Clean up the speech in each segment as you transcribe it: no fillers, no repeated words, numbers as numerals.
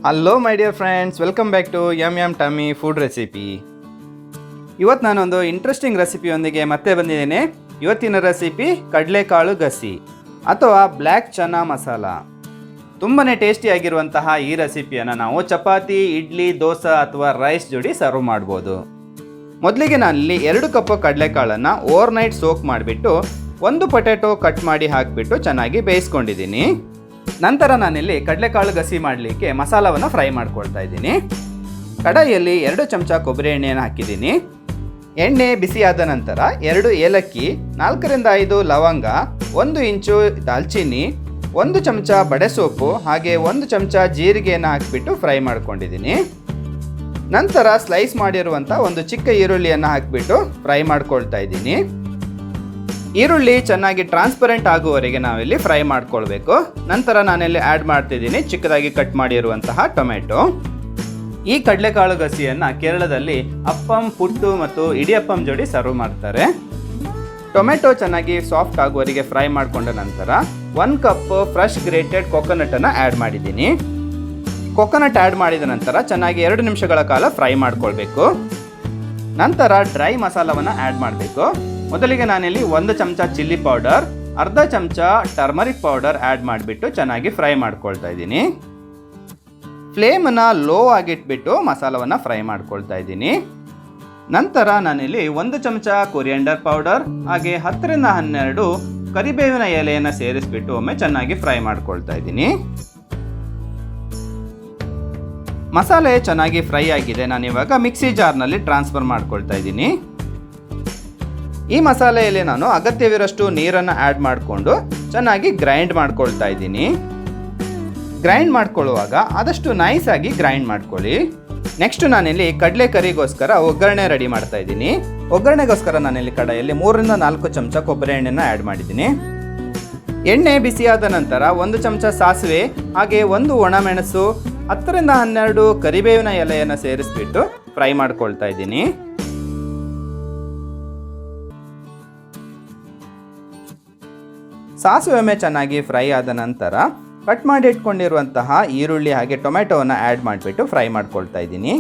Hello my dear friends, welcome back to yum yum tummy food recipe. ಇವತ್ತು ನಾನೊಂದು interesting ರೆಸಿಪಿಯೊಂದಿಗೆ ಮತ್ತೆ ಬಂದಿದ್ದೇನೆ. ಇವತ್ತಿನ ರೆಸಿಪಿ ಕಡಲೆಕಾಳು ಗಸಿ ಅಥವಾ ಬ್ಲ್ಯಾಕ್ ಚನಾ ಮಸಾಲ. ತುಂಬಾ ಟೇಸ್ಟಿಯಾಗಿರುವಂತಹ ಈ ರೆಸಿಪಿಯನ್ನು ನಾವು ಚಪಾತಿ, ಇಡ್ಲಿ, ದೋಸಾ ಅಥವಾ ರೈಸ್ ಜೋಡಿ ಸರ್ವ್ ಮಾಡ್ಬೋದು. ಮೊದಲಿಗೆ ನಾನಿಲ್ಲಿ 2 ಕಪ್ ಕಡಲೆಕಾಳನ್ನು ಓವರ್ ನೈಟ್ ಸೋಕ್ ಮಾಡಿಬಿಟ್ಟು 1 ಪೊಟ್ಯಾಟೊ ಕಟ್ ಮಾಡಿ ಹಾಕಿಬಿಟ್ಟು ಚೆನ್ನಾಗಿ ಬೇಯಿಸ್ಕೊಂಡಿದ್ದೀನಿ. ನಂತರ ನಾನಿಲ್ಲಿ ಕಡಲೆಕಾಳು ಗಸಿ ಮಾಡಲಿಕ್ಕೆ ಮಸಾಲವನ್ನು ಫ್ರೈ ಮಾಡ್ಕೊಳ್ತಾ ಇದ್ದೀನಿ. ಕಡಾಯಿಯಲ್ಲಿ 2 ಚಮಚ ಕೊಬ್ಬರಿ ಎಣ್ಣೆಯನ್ನು ಹಾಕಿದ್ದೀನಿ. ಎಣ್ಣೆ ಬಿಸಿಯಾದ ನಂತರ 2 ಏಲಕ್ಕಿ, 4 ರಿಂದ 5 ಲವಂಗ, 1 ಇಂಚು ದಾಲ್ಚಿನ್ನಿ, 1 ಚಮಚ ಬಡೆ ಸೊಪ್ಪು ಹಾಗೆ 1 ಚಮಚ ಜೀರಿಗೆಯನ್ನು ಹಾಕಿಬಿಟ್ಟು ಫ್ರೈ ಮಾಡ್ಕೊಂಡಿದ್ದೀನಿ. ನಂತರ ಸ್ಲೈಸ್ ಮಾಡಿರುವಂಥ ಒಂದು ಚಿಕ್ಕ ಈರುಳ್ಳಿಯನ್ನು ಹಾಕಿಬಿಟ್ಟು ಫ್ರೈ ಮಾಡ್ಕೊಳ್ತಾ ಇದ್ದೀನಿ. ಈರುಳ್ಳಿ ಚೆನ್ನಾಗಿ ಟ್ರಾನ್ಸ್ಪರೆಂಟ್ ಆಗುವವರೆಗೆ ನಾವಿಲ್ಲಿ ಫ್ರೈ ಮಾಡ್ಕೊಳ್ಬೇಕು. ನಂತರ ನಾನಿಲ್ಲಿ ಆ್ಯಡ್ ಮಾಡ್ತಿದ್ದೀನಿ ಚಿಕ್ಕದಾಗಿ ಕಟ್ ಮಾಡಿರುವಂತಹ ಟೊಮೆಟೊ. ಈ ಕಡಲೆಕಾಳು ಗಸಿಯನ್ನು ಕೇರಳದಲ್ಲಿ ಅಪ್ಪಂ, ಪುಟ್ಟು ಮತ್ತು ಇಡಿಯಪ್ಪಂ ಜೋಡಿ ಸರ್ವ್ ಮಾಡ್ತಾರೆ. ಟೊಮೆಟೊ ಚೆನ್ನಾಗಿ ಸಾಫ್ಟ್ ಆಗುವವರೆಗೆ ಫ್ರೈ ಮಾಡಿಕೊಂಡ ನಂತರ 1 ಕಪ್ ಫ್ರೆಶ್ ಗ್ರೇಟೆಡ್ ಕೊಕೊನಟನ್ನು ಆ್ಯಡ್ ಮಾಡಿದ್ದೀನಿ. ಕೊಕೊನಟ್ ಆ್ಯಡ್ ಮಾಡಿದ ನಂತರ ಚೆನ್ನಾಗಿ 2 ನಿಮಿಷಗಳ ಕಾಲ ಫ್ರೈ ಮಾಡ್ಕೊಳ್ಬೇಕು. ನಂತರ ಡ್ರೈ ಮಸಾಲವನ್ನು ಆ್ಯಡ್ ಮಾಡಬೇಕು. ಮೊದಲಿಗೆ ನಾನಿಲ್ಲಿ 1 ಚಮಚ ಚಿಲ್ಲಿ ಪೌಡರ್, ಅರ್ಧ ಚಮಚ ಟರ್ಮರಿಕ್ ಪೌಡರ್ ಆ್ಯಡ್ ಮಾಡಿಬಿಟ್ಟು ಚೆನ್ನಾಗಿ ಫ್ರೈ ಮಾಡ್ಕೊಳ್ತಾ ಇದ್ದೀನಿ. ಫ್ಲೇಮನ್ನು ಲೋ ಆಗಿಟ್ಬಿಟ್ಟು ಮಸಾಲವನ್ನು ಫ್ರೈ ಮಾಡ್ಕೊಳ್ತಾ ಇದ್ದೀನಿ. ನಂತರ ನಾನಿಲ್ಲಿ 1 ಚಮಚ ಕೊರಿಯಂಡರ್ ಪೌಡರ್ ಹಾಗೆ 10 ರಿಂದ 12 ಕರಿಬೇವಿನ ಎಲೆಯನ್ನು ಸೇರಿಸ್ಬಿಟ್ಟು ಒಮ್ಮೆ ಚೆನ್ನಾಗಿ ಫ್ರೈ ಮಾಡ್ಕೊಳ್ತಾ ಇದ್ದೀನಿ. ಮಸಾಲೆ ಚೆನ್ನಾಗಿ ಫ್ರೈ ಆಗಿದೆ. ನಾನಿವಾಗ ಮಿಕ್ಸಿ ಜಾರ್ನಲ್ಲಿ ಟ್ರಾನ್ಸ್ಫರ್ ಮಾಡ್ಕೊಳ್ತಾ ಇದ್ದೀನಿ. ಈ ಮಸಾಲೆಯಲ್ಲಿ ನಾನು ಅಗತ್ಯವಿರಷ್ಟು ನೀರನ್ನು ಆ್ಯಡ್ ಮಾಡಿಕೊಂಡು ಚೆನ್ನಾಗಿ ಗ್ರೈಂಡ್ ಮಾಡ್ಕೊಳ್ತಾ ಇದ್ದೀನಿ. ಗ್ರೈಂಡ್ ಮಾಡ್ಕೊಳ್ಳುವಾಗ ಆದಷ್ಟು ನೈಸಾಗಿ ಗ್ರೈಂಡ್ ಮಾಡ್ಕೊಳ್ಳಿ. ನೆಕ್ಸ್ಟ್ ನಾನಿಲ್ಲಿ ಕಡಲೆ ಕರಿಗೋಸ್ಕರ ಒಗ್ಗರಣೆ ರೆಡಿ ಮಾಡ್ತಾ ಇದ್ದೀನಿ. ಒಗ್ಗರಣೆಗೋಸ್ಕರ ನಾನಿಲ್ಲಿ ಕಡಾಯಿಯಲ್ಲಿ 3 ರಿಂದ 4 ಚಮಚ ಕೊಬ್ಬರಿ ಎಣ್ಣೆನ ಆ್ಯಡ್ ಮಾಡಿದ್ದೀನಿ. ಎಣ್ಣೆ ಬಿಸಿಯಾದ ನಂತರ 1 ಚಮಚ ಸಾಸಿವೆ ಹಾಗೆ 1 ಒಣಮೆಣಸು, 10 ರಿಂದ 12 ಕರಿಬೇವಿನ ಎಲೆಯನ್ನು ಸೇರಿಸ್ಬಿಟ್ಟು ಫ್ರೈ ಮಾಡ್ಕೊಳ್ತಾ ಇದ್ದೀನಿ. ಸಾಸಿವೆ ಒಮ್ಮೆ ಚೆನ್ನಾಗಿ ಫ್ರೈ ಆದ ನಂತರ ಕಟ್ ಮಾಡಿ ಇಟ್ಕೊಂಡಿರುವಂತಹ ಈರುಳ್ಳಿ ಹಾಗೆ ಟೊಮೆಟೊವನ್ನು ಆ್ಯಡ್ ಮಾಡಿಬಿಟ್ಟು ಫ್ರೈ ಮಾಡ್ಕೊಳ್ತಾ ಇದ್ದೀನಿ.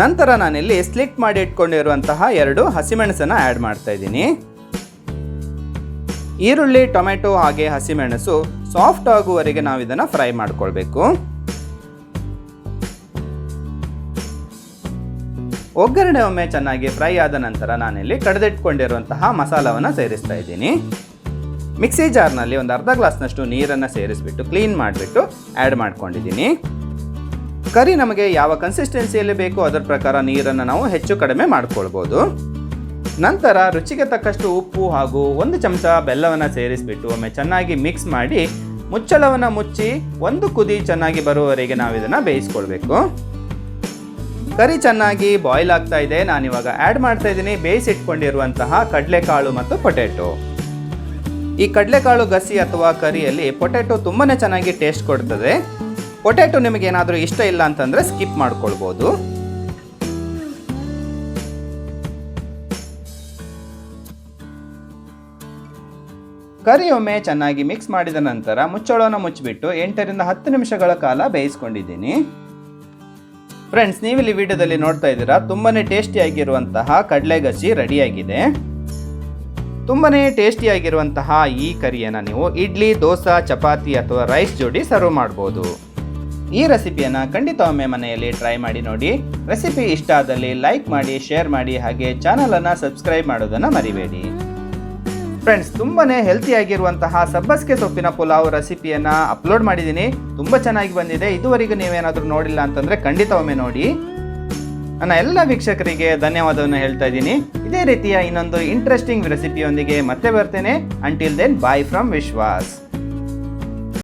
ನಂತರ ನಾನಿಲ್ಲಿ ಸ್ಲಿಟ್ ಮಾಡಿ ಇಟ್ಕೊಂಡಿರುವಂತಹ 2 ಹಸಿಮೆಣಸನ್ನು ಆ್ಯಡ್ ಮಾಡ್ತಾ ಇದ್ದೀನಿ. ಈರುಳ್ಳಿ, ಟೊಮೆಟೊ ಹಾಗೆ ಹಸಿಮೆಣಸು ಸಾಫ್ಟ್ ಆಗುವವರೆಗೆ ನಾವು ಇದನ್ನು ಫ್ರೈ ಮಾಡ್ಕೊಳ್ಬೇಕು. ಒಗ್ಗರಣೆ ಒಮ್ಮೆ ಚೆನ್ನಾಗಿ ಫ್ರೈ ಆದ ನಂತರ ನಾನಿಲ್ಲಿ ಕಡಿದಿಟ್ಕೊಂಡಿರುವಂತಹ ಮಸಾಲವನ್ನು ಸೇರಿಸ್ತಾ ಇದ್ದೀನಿ. ಮಿಕ್ಸಿ ಜಾರ್ನಲ್ಲಿ ಒಂದು ಅರ್ಧ ಗ್ಲಾಸ್ನಷ್ಟು ನೀರನ್ನು ಸೇರಿಸ್ಬಿಟ್ಟು ಕ್ಲೀನ್ ಮಾಡಿಬಿಟ್ಟು ಆ್ಯಡ್ ಮಾಡ್ಕೊಂಡಿದ್ದೀನಿ. ಕರಿ ನಮಗೆ ಯಾವ ಕನ್ಸಿಸ್ಟೆನ್ಸಿಯಲ್ಲಿ ಬೇಕೋ ಅದರ ಪ್ರಕಾರ ನೀರನ್ನು ನಾವು ಹೆಚ್ಚು ಕಡಿಮೆ ಮಾಡ್ಕೊಳ್ಬೋದು. ನಂತರ ರುಚಿಗೆ ತಕ್ಕಷ್ಟು ಉಪ್ಪು ಹಾಗೂ 1 ಚಮಚ ಬೆಲ್ಲವನ್ನು ಸೇರಿಸ್ಬಿಟ್ಟು ಒಮ್ಮೆ ಚೆನ್ನಾಗಿ ಮಿಕ್ಸ್ ಮಾಡಿ ಮುಚ್ಚಳವನ್ನು ಮುಚ್ಚಿ 1 ಕುದಿ ಚೆನ್ನಾಗಿ ಬರುವವರೆಗೆ ನಾವು ಇದನ್ನು ಬೇಯಿಸ್ಕೊಳ್ಬೇಕು. ಕರಿ ಚೆನ್ನಾಗಿ ಬಾಯ್ಲ್ ಆಗ್ತಾ ಇದೆ. ನಾನಿವಾಗ ಆ್ಯಡ್ ಮಾಡ್ತಾ ಇದ್ದೀನಿ ಬೇಯಿಸಿಟ್ಕೊಂಡಿರುವಂತಹ ಕಡಲೆಕಾಳು ಮತ್ತು ಪೊಟ್ಯಾಟೊ. ಈ ಕಡಲೆಕಾಳು ಗಸಿ ಅಥವಾ ಕರಿಯಲ್ಲಿ ಪೊಟ್ಯಾಟೊ ತುಂಬಾ ಚೆನ್ನಾಗಿ ಟೇಸ್ಟ್ ಕೊಡ್ತದೆ. ಪೊಟ್ಯಾಟೊ ನಿಮಗೆ ಏನಾದರೂ ಇಷ್ಟ ಇಲ್ಲ ಅಂತಂದರೆ ಸ್ಕಿಪ್ ಮಾಡ್ಕೊಳ್ಬೋದು. ಕರಿ ಒಮ್ಮೆ ಚೆನ್ನಾಗಿ ಮಿಕ್ಸ್ ಮಾಡಿದ ನಂತರ ಮುಚ್ಚಳವನ್ನು ಮುಚ್ಚಿಬಿಟ್ಟು 8 ರಿಂದ 10 ನಿಮಿಷಗಳ ಕಾಲ ಬೇಯಿಸ್ಕೊಂಡಿದ್ದೀನಿ. ಫ್ರೆಂಡ್ಸ್, ನೀವಿಲ್ಲಿ ವಿಡಿಯೋದಲ್ಲಿ ನೋಡ್ತಾ ಇದ್ದೀರಾ ತುಂಬಾ ಟೇಸ್ಟಿಯಾಗಿರುವಂತಹ ಕಡಲೆಗಸಿ ರೆಡಿಯಾಗಿದೆ. ತುಂಬಾ ಟೇಸ್ಟಿಯಾಗಿರುವಂತಹ ಈ ಕರಿಯನ್ನು ನೀವು ಇಡ್ಲಿ, ದೋಸಾ, ಚಪಾತಿ ಅಥವಾ ರೈಸ್ ಜೋಡಿ ಸರ್ವ್ ಮಾಡ್ಬೋದು. ಈ ರೆಸಿಪಿಯನ್ನು ಖಂಡಿತ ಒಮ್ಮೆ ಮನೆಯಲ್ಲಿ ಟ್ರೈ ಮಾಡಿ ನೋಡಿ. ರೆಸಿಪಿ ಇಷ್ಟ ಆದಲ್ಲಿ ಲೈಕ್ ಮಾಡಿ, ಶೇರ್ ಮಾಡಿ ಹಾಗೆ ಚಾನಲನ್ನು ಸಬ್ಸ್ಕ್ರೈಬ್ ಮಾಡೋದನ್ನು ಮರಿಬೇಡಿ. ಫ್ರೆಂಡ್ಸ್, ತುಂಬಾ ಹೆಲ್ತಿಯಾಗಿರುವಂತಹ ಸಬ್ಬಸಿಗೆ ಸೊಪ್ಪಿನ ಪುಲಾವ್ ರೆಸಿಪಿಯನ್ನು ಅಪ್ಲೋಡ್ ಮಾಡಿದ್ದೀನಿ. ತುಂಬ ಚೆನ್ನಾಗಿ ಬಂದಿದೆ. ಇದುವರೆಗೂ ನೀವೇನಾದರೂ ನೋಡಿಲ್ಲ ಅಂತಂದರೆ ಖಂಡಿತ ಒಮ್ಮೆ ನೋಡಿ. ನನ್ನ ಎಲ್ಲ ವೀಕ್ಷಕರಿಗೆ ಧನ್ಯವಾದವನ್ನು ಹೇಳ್ತಾ ಇದ್ದೀನಿ. ಇದೇ ರೀತಿಯ ಇನ್ನೊಂದು ಇಂಟ್ರೆಸ್ಟಿಂಗ್ ರೆಸಿಪಿಯೊಂದಿಗೆ ಮತ್ತೆ ಬರ್ತೇನೆ. Until then, bye from Vishwas.